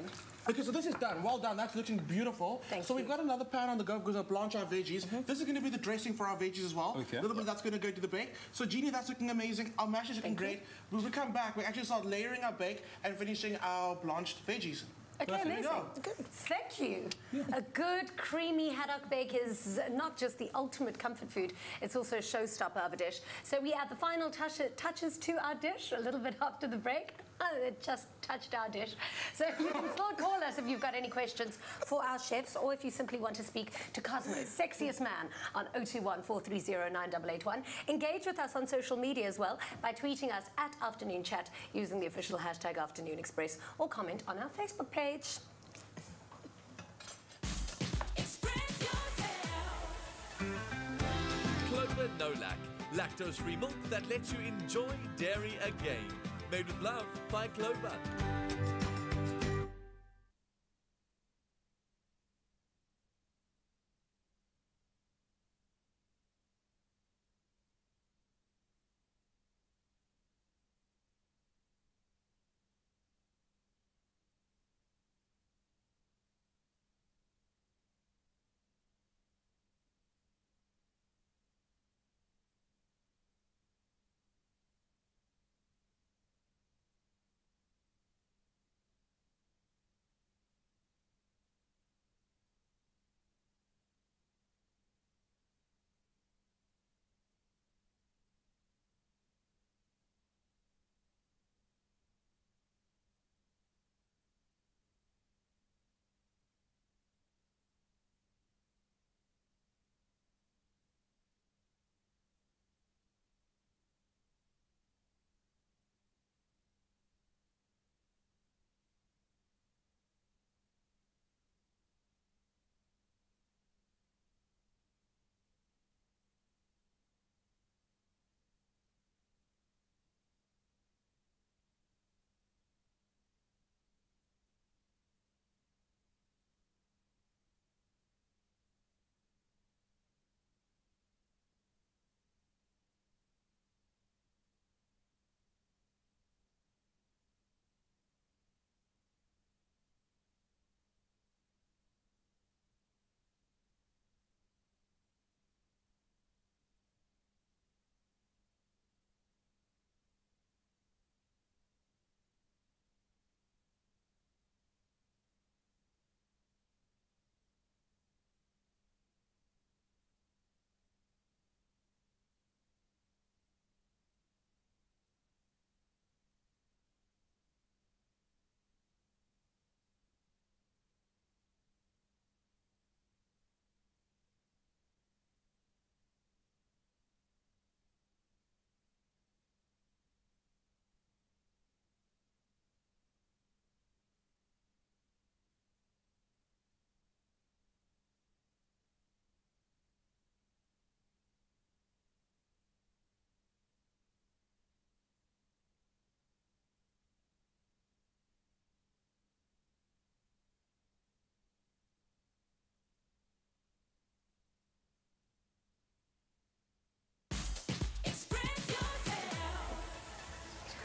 Speaker 3: Okay, so this is done. Well done. That's looking beautiful.
Speaker 1: Thank
Speaker 3: so
Speaker 1: you.
Speaker 3: we've got another pan on the go because I'll blanch our veggies. This is going to be the dressing for our veggies as well.
Speaker 4: Okay.
Speaker 3: A little bit of that's going to go to the bake. So Jeannie, that's looking amazing. Our mash is looking great. When we come back, we actually start layering our bake and finishing our blanched veggies.
Speaker 1: Okay, amazing. Good. Thank you. A good, creamy haddock bake is not just the ultimate comfort food, it's also a showstopper of a dish. So we add the final touches to our dish a little bit after the break. It just touched our dish. So you can still call us if you've got any questions for our chefs, or if you simply want to speak to Cosmo's sexiest man on 021 430 9881. Engage with us on social media as well by tweeting us at Afternoon Chat using the official hashtag Afternoon Express, or comment on our Facebook page.
Speaker 8: Clover Nolac, lactose-free milk that lets you enjoy dairy again. Made with love by Clover.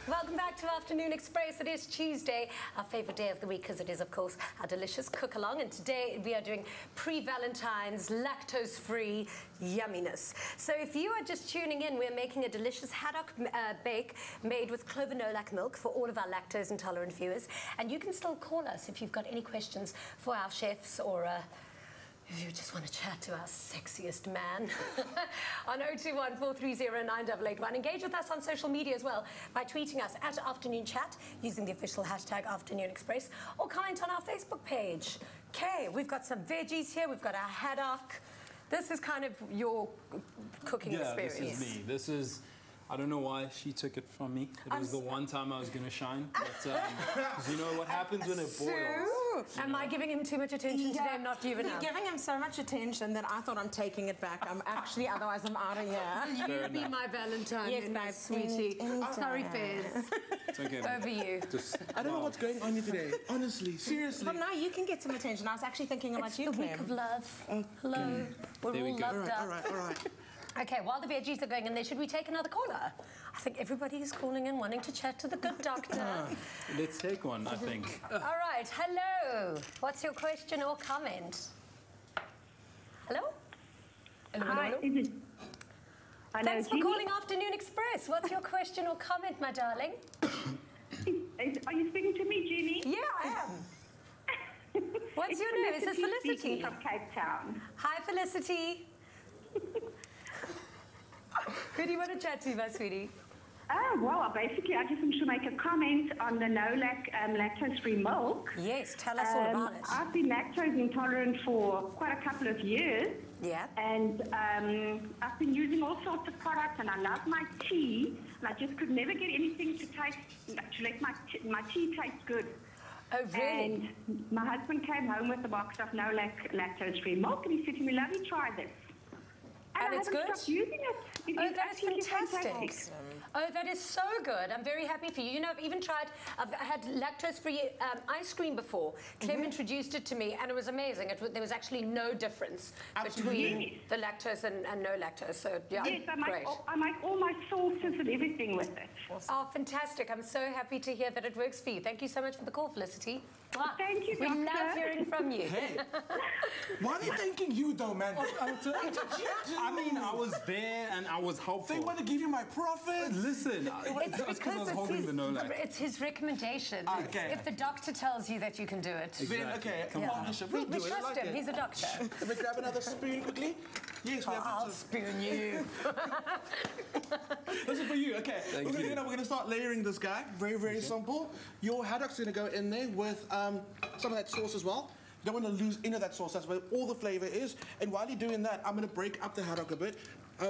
Speaker 1: Welcome back to Afternoon Express. It is Tuesday, our favourite day of the week, because it is, of course, our delicious cook-along. And today we are doing pre-Valentine's lactose-free yumminess. So if you are just tuning in, we're making a delicious haddock bake made with Clover Nolac milk for all of our lactose-intolerant viewers. And you can still call us if you've got any questions for our chefs, or if you just want to chat to our sexiest man on 021 430 9881. Engage with us on social media as well by tweeting us at Afternoon Chat using the official hashtag Afternoon Express, or comment on our Facebook page. Okay, we've got some veggies here. We've got our haddock. This is kind of your cooking experience.
Speaker 4: Yeah, this is me. This is I don't know why she took it from me. It was the one time I was going to shine. But, 'cause you know what happens when it boils.
Speaker 1: Am I giving him too much attention today? Not you enough.
Speaker 2: You're giving him so much attention that I thought I'm taking it back. I'm actually, otherwise I'm out of here.
Speaker 1: You be my Valentine.
Speaker 2: Yes,
Speaker 1: my
Speaker 2: babe.
Speaker 1: sweetie. Oh, sorry, Fez.
Speaker 4: It's okay.
Speaker 1: Over you.
Speaker 3: I don't know what's going on here today. Honestly, seriously.
Speaker 2: But now you can get some attention. I was actually thinking about
Speaker 1: It's
Speaker 2: you,
Speaker 1: the week
Speaker 2: Clem.
Speaker 1: of love. Hello. We're
Speaker 4: There we
Speaker 1: all
Speaker 4: go.
Speaker 1: loved up.
Speaker 3: All right.
Speaker 1: Okay, while the veggies are going in there, should we take another caller? I think everybody is calling in wanting to chat to the good doctor.
Speaker 4: Let's take one, I think.
Speaker 1: All right, hello. What's your question or comment? Hello?
Speaker 11: Hi, is it? Hello,
Speaker 1: Thanks for
Speaker 11: Jeannie?
Speaker 1: calling Afternoon Express. What's your question or comment, my darling?
Speaker 11: Are you speaking to me, Jeannie?
Speaker 1: Yeah, I am. What's your name? Is it Felicity?
Speaker 11: Speaking from Cape Town.
Speaker 1: Hi, Felicity. Who do you want to chat to, my sweetie?
Speaker 11: Well, basically, I just want to make a comment on the lactose-free milk.
Speaker 1: Yes, tell us all about it.
Speaker 11: I've been lactose intolerant for quite a couple of years.
Speaker 1: Yeah.
Speaker 11: And I've been using all sorts of products, and I love my tea, and I just could never get anything to let my tea taste good.
Speaker 1: Oh, really?
Speaker 11: And my husband came home with a box of lactose-free milk, and he said to me, "Lovely, try this."
Speaker 1: And it's good?
Speaker 11: Stopped using it.
Speaker 1: Oh, that is fantastic.
Speaker 11: Fantastic.
Speaker 1: Oh, that is so good. I'm very happy for you. You know, I've even tried, I've had lactose-free ice cream before. Clem introduced it to me, and it was amazing. There was actually no difference between the lactose and no lactose. So, yeah,
Speaker 11: yes,
Speaker 1: great.
Speaker 11: I make all my sauces and everything with it.
Speaker 1: Oh, fantastic. I'm so happy to hear that it works for you. Thank you so much for the call, Felicity. Wow.
Speaker 11: Thank you,
Speaker 1: We
Speaker 11: Doctor.
Speaker 1: love hearing from you.
Speaker 3: Hey, why are they thanking you though, man?
Speaker 4: I mean, I was there and I was helpful.
Speaker 3: They want to give you my profit.
Speaker 4: Listen,
Speaker 1: It's
Speaker 4: because I was holding the no-lac.
Speaker 1: it's his recommendation.
Speaker 3: Okay.
Speaker 1: If the doctor tells you that you can do it.
Speaker 3: Then, okay, partnership.
Speaker 1: We
Speaker 3: We'll do it. I
Speaker 1: trust
Speaker 3: like
Speaker 1: him.
Speaker 3: it.
Speaker 1: He's a doctor.
Speaker 3: Can we grab another spoon quickly? Yes, we have
Speaker 1: I'll
Speaker 3: to.
Speaker 1: spoon you.
Speaker 3: This is for you. Okay, we're going to start layering this guy. Very, very simple. Your haddock's going to go in there with some of that sauce as well. You don't want to lose any of that sauce. That's where all the flavor is. And while you're doing that, I'm going to break up the haddock a bit.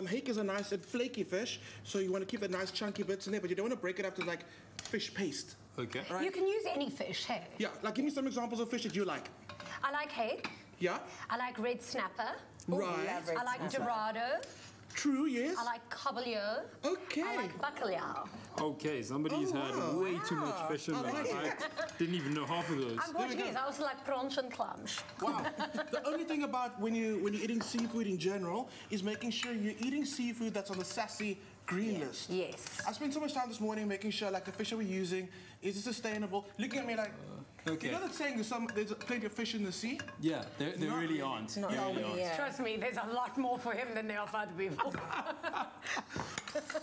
Speaker 3: Hake is a nice and flaky fish, so you want to keep the nice chunky bits in there, but you don't want to break it up to like fish paste.
Speaker 4: Okay.
Speaker 3: Right?
Speaker 1: You can use any fish, hey?
Speaker 3: Yeah, like give me some examples of fish that you like.
Speaker 1: I like hake.
Speaker 3: Yeah?
Speaker 1: I like red snapper.
Speaker 3: Right.
Speaker 1: I like dorado.
Speaker 3: True, yes.
Speaker 1: I like cobblio.
Speaker 3: Okay.
Speaker 1: I like bacalhau.
Speaker 4: Okay, somebody's had way too much fish in their life. I didn't even know half of those.
Speaker 1: I'm Portuguese. I also like prawns and clams.
Speaker 3: Wow. The only thing about when you're eating seafood in general is making sure you're eating seafood that's on the sassy green list.
Speaker 1: Yes.
Speaker 3: I spent so much time this morning making sure like the fish that we're using is sustainable. Looking at me like,
Speaker 4: okay.
Speaker 3: You know that saying there's plenty of fish in the sea?
Speaker 4: Yeah, there really aren't.
Speaker 2: Not
Speaker 4: There really
Speaker 2: really,
Speaker 4: aren't.
Speaker 1: Trust me, there's a lot more for him than there are for other people.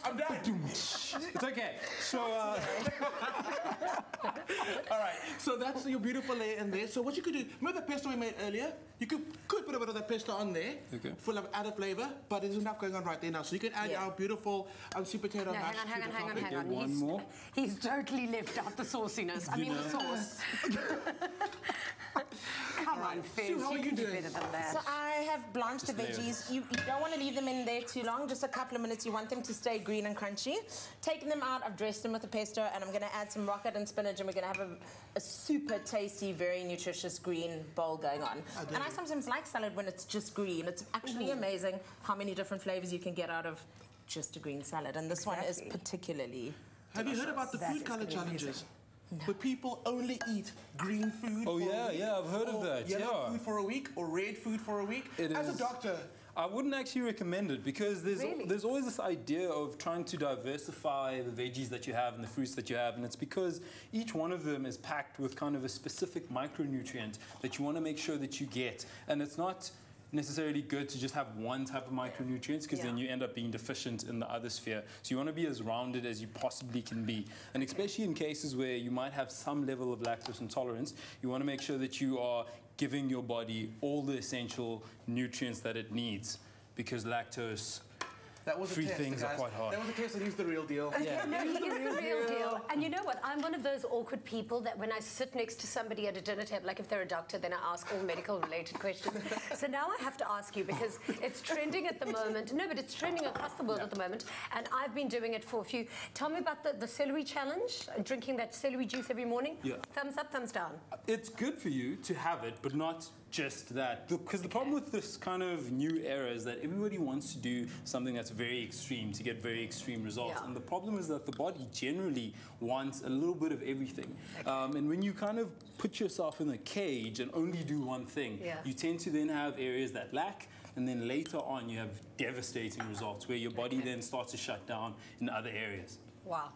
Speaker 3: I'm done.
Speaker 4: It's okay. So,
Speaker 3: All right, so that's your beautiful layer in there. So what you could do, remember the pesto we made earlier? You could put a bit of that pesto on there, full of added flavor, but there's enough going on right there now. So you can add our beautiful sweet potato
Speaker 1: No,
Speaker 3: mash.
Speaker 1: hang on.
Speaker 4: One more.
Speaker 1: He's totally left out the sauciness. I mean, the sauce. Come on, Fez.
Speaker 3: Sue, how are you
Speaker 1: can do
Speaker 3: doing?
Speaker 1: better than that.
Speaker 2: So I have blanched the veggies. You don't want to leave them in there too long, just a couple of minutes. You want them to stay green and crunchy. Taking them out, I've dressed them with the pesto, and I'm going to add some rocket and spinach, and we're going to have a super tasty, very nutritious green bowl going on. And I sometimes like salad when it's just green. It's actually amazing how many different flavors you can get out of just a green salad, and this one is particularly
Speaker 3: Have you heard about the food color challenges? No. Where people only eat green food
Speaker 4: Oh,
Speaker 3: for
Speaker 4: yeah,
Speaker 3: a week,
Speaker 4: yeah, I've heard of that,
Speaker 3: yellow
Speaker 4: yeah.
Speaker 3: food for a week, or red food for a week. As a doctor,
Speaker 4: I wouldn't actually recommend it because there's always this idea of trying to diversify the veggies that you have and the fruits that you have, and it's because each one of them is packed with kind of a specific micronutrient that you want to make sure that you get, and it's not necessarily good to just have one type of micronutrients because then you end up being deficient in the other sphere. So you want to be as rounded as you possibly can be. And especially in cases where you might have some level of lactose intolerance, you want to make sure that you are giving your body all the essential nutrients that it needs, because lactose
Speaker 3: That was a
Speaker 4: three
Speaker 3: test,
Speaker 4: things
Speaker 3: guys.
Speaker 4: are quite hard.
Speaker 3: That was a test that he's the real deal.
Speaker 4: Yeah.
Speaker 1: No, he is the real deal. And you know what? I'm one of those awkward people that when I sit next to somebody at a dinner table, like if they're a doctor, then I ask all medical-related questions. So now I have to ask you because it's trending at the moment. No, but it's trending across the world at the moment, and I've been doing it for a few. Tell me about the celery challenge, drinking that celery juice every morning.
Speaker 4: Yeah.
Speaker 1: Thumbs up, thumbs down.
Speaker 4: It's good for you to have it, but not just that. Because the problem with this kind of new era is that everybody wants to do something that's very extreme to get very extreme results.
Speaker 1: Yeah.
Speaker 4: And the problem is that the body generally wants a little bit of everything. And when you kind of put yourself in a cage and only do one thing, you tend to then have areas that lack, and then later on you have devastating results where your body then starts to shut down in other areas.
Speaker 1: Wow.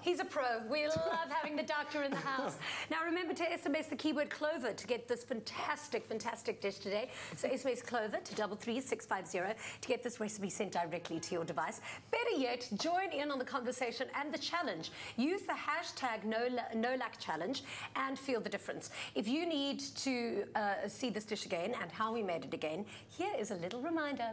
Speaker 1: He's a pro. We love having the doctor in the house. Now remember to SMS the keyword Clover to get this fantastic, fantastic dish today. So SMS Clover to 33650 to get this recipe sent directly to your device. Better yet, join in on the conversation and the challenge. Use the hashtag NoLack challenge and feel the difference. If you need to see this dish again and how we made it again, here is a little reminder.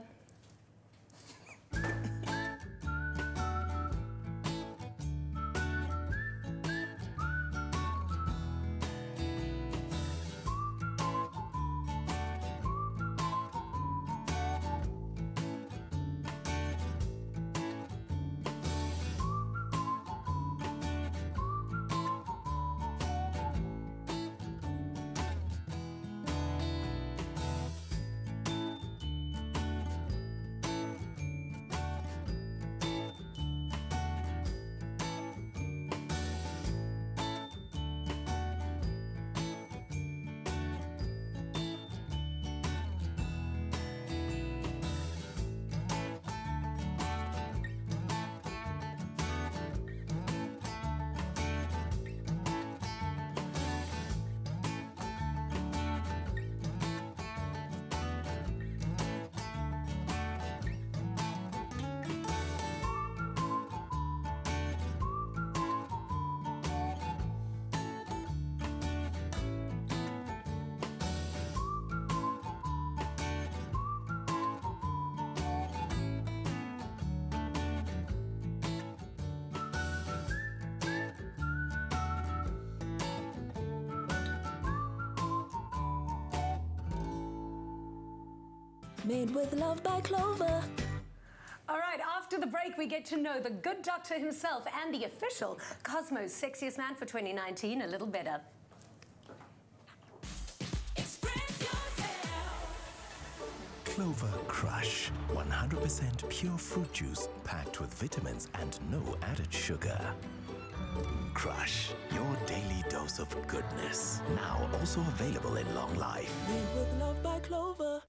Speaker 12: Made with love by Clover.
Speaker 1: All right, after the break, we get to know the good doctor himself and the official Cosmo's Sexiest Man for 2019 a little better.
Speaker 13: Clover Crush, 100% pure fruit juice packed with vitamins and no added sugar. Crush, your daily dose of goodness. Now also available in long life.
Speaker 12: Made with love by Clover.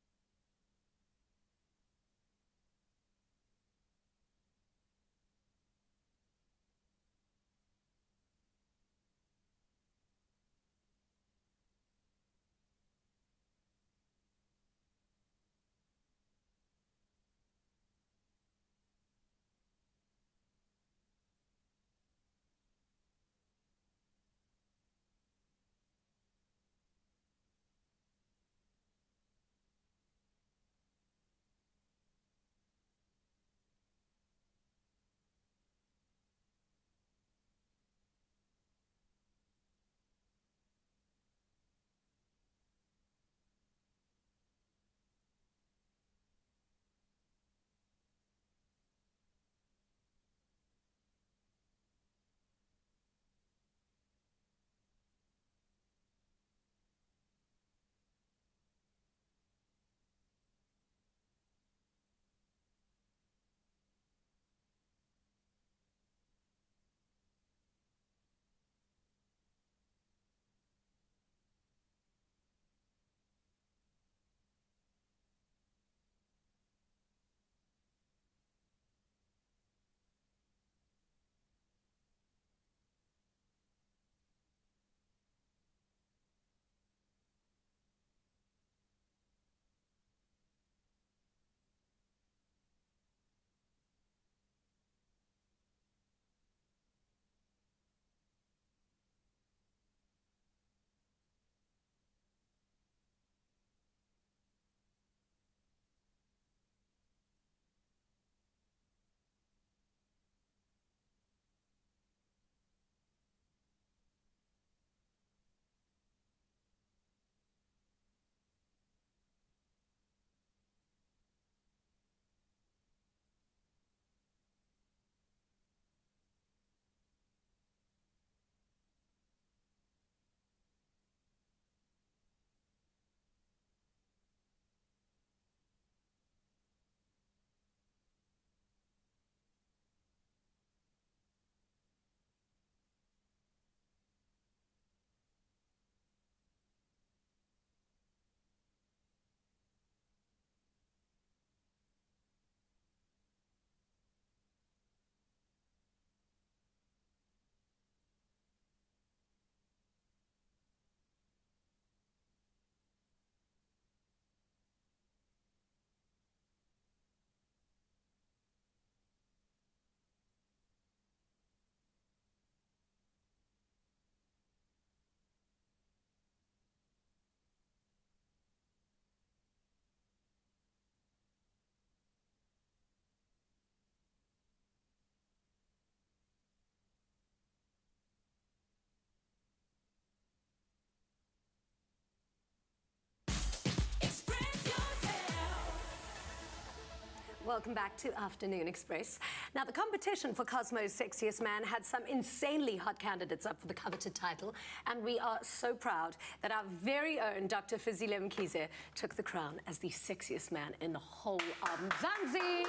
Speaker 1: welcome back to Afternoon Express. Now, the competition for Cosmo's Sexiest Man had some insanely hot candidates up for the coveted title, and we are so proud that our very own Dr. Fezile Mkhize took the crown as the sexiest man in the whole of Mzansi.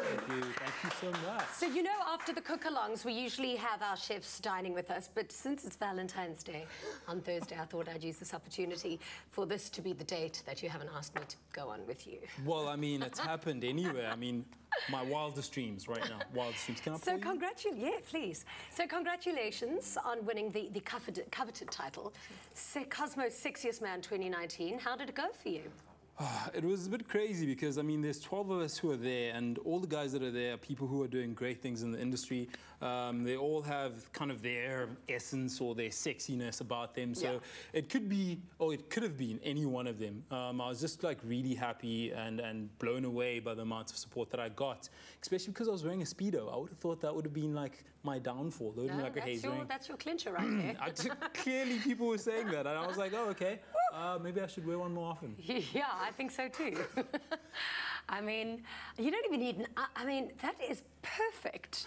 Speaker 4: Thank you so much.
Speaker 1: So, you know, after the cook-alongs, we usually have our chefs dining with us, but since it's Valentine's Day on Thursday, I thought I'd use this opportunity for this to be the date that you haven't asked me to go on with you.
Speaker 4: Well, I mean, it's happened anyway. I mean, my wildest dreams right now. Wildest dreams. Can I
Speaker 1: So please. So congratulations on winning the coveted title, Cosmo's Sexiest Man 2019. How did it go for you?
Speaker 4: It was a bit crazy because, I mean, there's 12 of us who are there, and all the guys that are there are people who are doing great things in the industry. They all have kind of their essence or their sexiness about them. So it could be, or it could have been any one of them. I was just like really happy and blown away by the amount of support that I got, especially because I was wearing a Speedo. I would have thought that would have been like my downfall. They would have been like,
Speaker 1: that's your clincher right there.
Speaker 4: Clearly people were saying that, and I was like, oh, okay. Maybe I should wear one more often.
Speaker 1: Yeah, I think so too. I mean, you don't even need I mean, that is perfect.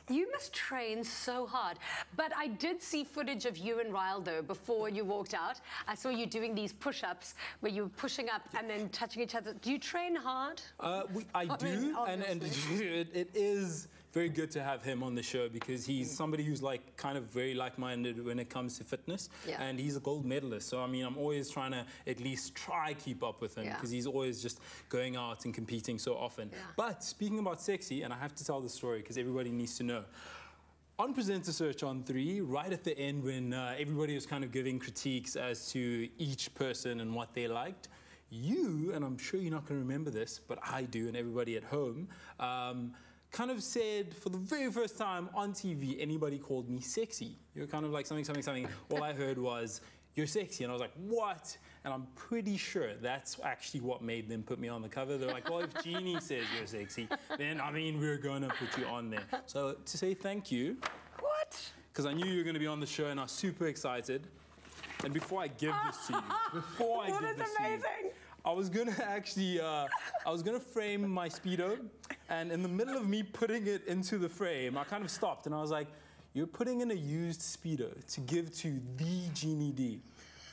Speaker 1: You must train so hard. But I did see footage of you and Ryle, though, before you walked out. I saw you doing these push-ups where you were pushing up and then touching each other. Do you train hard?
Speaker 4: I do, and it is very good to have him on the show because he's somebody who's like kind of very like-minded when it comes to fitness, and he's a gold medalist. So I mean, I'm always trying to at least try keep up with him because he's always just going out and competing so often. But speaking about sexy, and I have to tell the story because everybody needs to know. On Presenter Search on 3, right at the end when everybody was kind of giving critiques as to each person and what they liked, you, and I'm sure you're not going to remember this, but I do, and everybody at home, kind of said for the very first time on TV, anybody called me sexy. You're kind of like something. All I heard was, you're sexy. And I was like, what? And I'm pretty sure that's actually what made them put me on the cover. They're like, well, if Jeannie says you're sexy, then, I mean, we're going to put you on there. So to say thank you.
Speaker 1: What?
Speaker 4: Because I knew you were going to be on the show, and I was super excited. And before I give this to you, I was gonna actually, I was gonna frame my Speedo, and in the middle of me putting it into the frame, I kind of stopped, and I was like, you're putting in a used Speedo to give to the Jeannie D.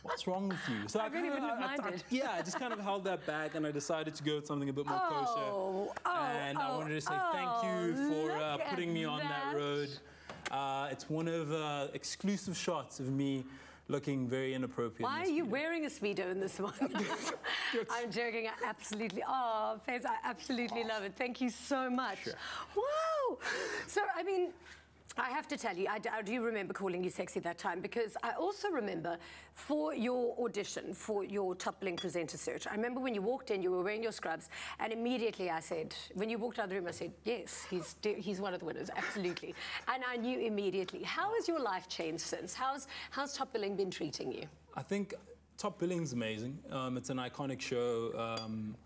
Speaker 4: What's wrong with you? So I really wouldn't have minded. I just kind of held that back, and I decided to go with something a bit more kosher. And I wanted to say thank you for putting me on that road. It's one of exclusive shots of me looking very inappropriate.
Speaker 1: Why are you wearing a Speedo in this one? I'm joking. I absolutely, Fez, I absolutely love it. Thank you so much.
Speaker 4: Sure.
Speaker 1: Wow. So, I mean, I have to tell you, I do remember calling you sexy that time because I also remember for your audition for your Topbilling Presenter Search, I remember when you walked in, you were wearing your scrubs, and immediately I said, when you walked out of the room, I said, yes, he's one of the winners, absolutely. And I knew immediately. How has your life changed since? How's Topbilling been treating you?
Speaker 4: I think Topbilling's amazing. It's an iconic show.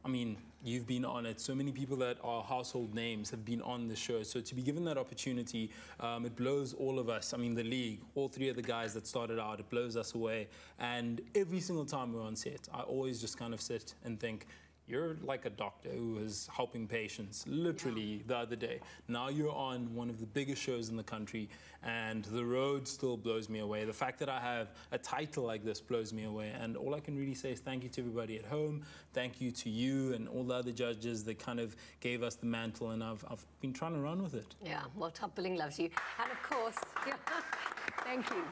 Speaker 4: I mean, you've been on it. So many people that are household names have been on the show. So to be given that opportunity, it blows all of us. I mean, the league, all three of the guys that started out, it blows us away. And every single time we're on set, I always just kind of sit and think, you're like a doctor who was helping patients, literally, the other day. Now you're on one of the biggest shows in the country, and the road still blows me away. The fact that I have a title like this blows me away, and all I can really say is thank you to everybody at home, thank you to you and all the other judges that kind of gave us the mantle, and I've been trying to run with it.
Speaker 1: Yeah, well, Topbilling loves you. And of course, thank you.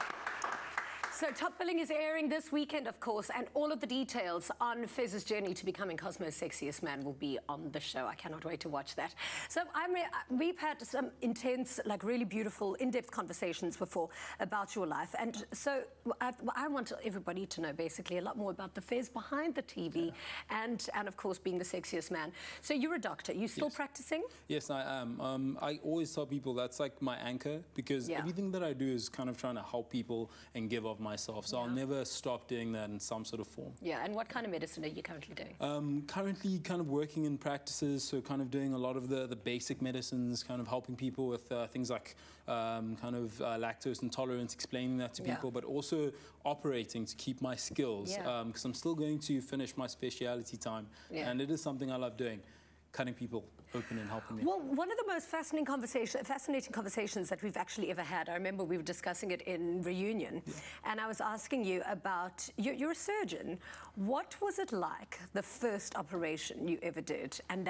Speaker 1: So Topbilling is airing this weekend, of course, and all of the details on Fez's journey to becoming Cosmo's Sexiest Man will be on the show. I cannot wait to watch that. So we've had some intense, like really beautiful, in-depth conversations before about your life. And so I want everybody to know basically a lot more about the Fez behind the TV and of course, being the sexiest man. So you're a doctor. You still practicing?
Speaker 4: Yes, I am. I always tell people that's like my anchor because everything that I do is kind of trying to help people and give of myself. So I'll never stop doing that in some sort of form.
Speaker 1: Yeah, and what kind of medicine are you currently doing?
Speaker 4: Currently kind of working in practices, so kind of doing a lot of the basic medicines, kind of helping people with things like lactose intolerance, explaining that to people, but also operating to keep my skills, because I'm still going to finish my speciality time, and it is something I love doing. cutting people open and helping them.
Speaker 1: Well, one of the most fascinating conversations that we've actually ever had, I remember we were discussing it in reunion, and I was asking you about, you're a surgeon, what was it like, the first operation you ever did, and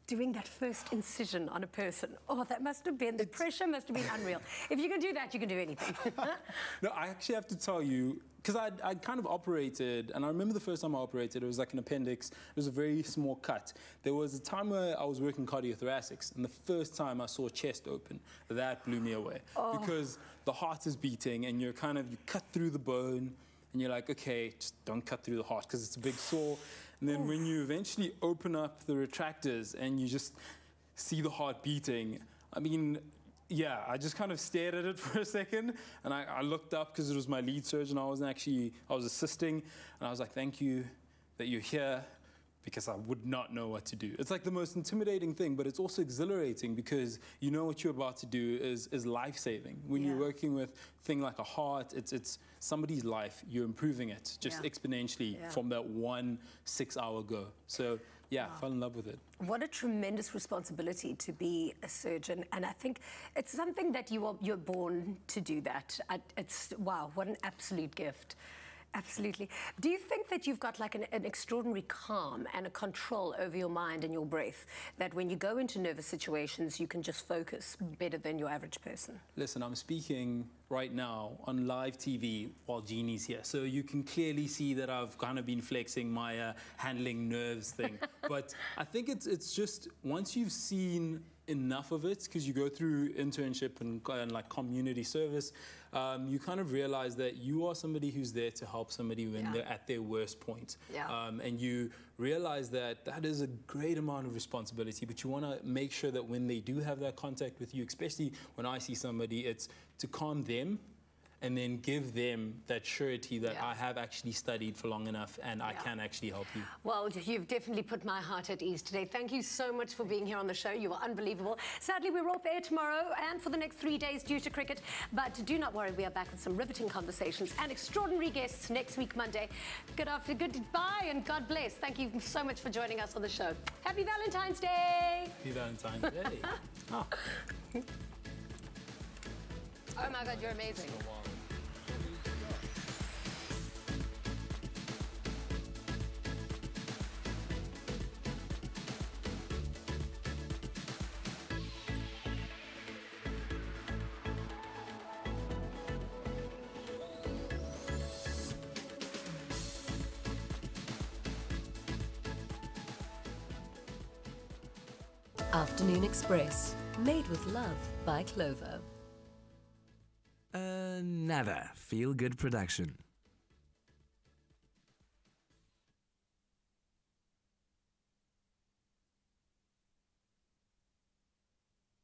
Speaker 1: doing that first incision on a person? Oh, that must have been, the pressure must have been unreal. If you can do that, you can do anything.
Speaker 4: No, I actually have to tell you, because I'd kind of operated, and I remember the first time I operated, it was like an appendix. It was a very small cut. There was a time where I was working cardiothoracics, and the first time I saw chest open, that blew me away.
Speaker 1: Oh.
Speaker 4: Because the heart is beating, and you cut through the bone, and you're like, okay, just don't cut through the heart, because it's a big sore. And then when you eventually open up the retractors, and you just see the heart beating, I mean, yeah, I just kind of stared at it for a second, and I looked up because it was my lead surgeon. I was assisting, and I was like, thank you that you're here, because I would not know what to do. It's like the most intimidating thing, but it's also exhilarating because you know what you're about to do is life-saving. When you're working with a thing like a heart, it's somebody's life, you're improving it just exponentially from that 1 6-hour go. So yeah, I fell in love with it.
Speaker 1: What a tremendous responsibility to be a surgeon, and I think it's something that you're born to do that. Wow, what an absolute gift. Absolutely. Do you think that you've got like an extraordinary calm and a control over your mind and your breath, that when you go into nervous situations, you can just focus better than your average person?
Speaker 4: Listen, I'm speaking right now on live TV while Jeannie's here, so you can clearly see that I've kind of been flexing my handling nerves thing. But I think it's just, once you've seen enough of it, because you go through internship and like community service, you kind of realize that you are somebody who's there to help somebody when they're at their worst point. And you realize that that is a great amount of responsibility, but you want to make sure that when they do have that contact with you, especially when I see somebody, it's to calm them and then give them that surety that I have actually studied for long enough and I can actually help you.
Speaker 1: Well, you've definitely put my heart at ease today. Thank you so much for being here on the show. You were unbelievable. Sadly, we're off air tomorrow and for the next 3 days due to cricket. But do not worry, we are back with some riveting conversations and extraordinary guests next week, Monday. Goodbye and God bless. Thank you so much for joining us on the show. Happy Valentine's Day.
Speaker 4: Happy Valentine's Day. Oh.
Speaker 1: Oh my God, you're amazing.
Speaker 7: Afternoon Express, made with love by Clover.
Speaker 14: Nada. Feel Good production.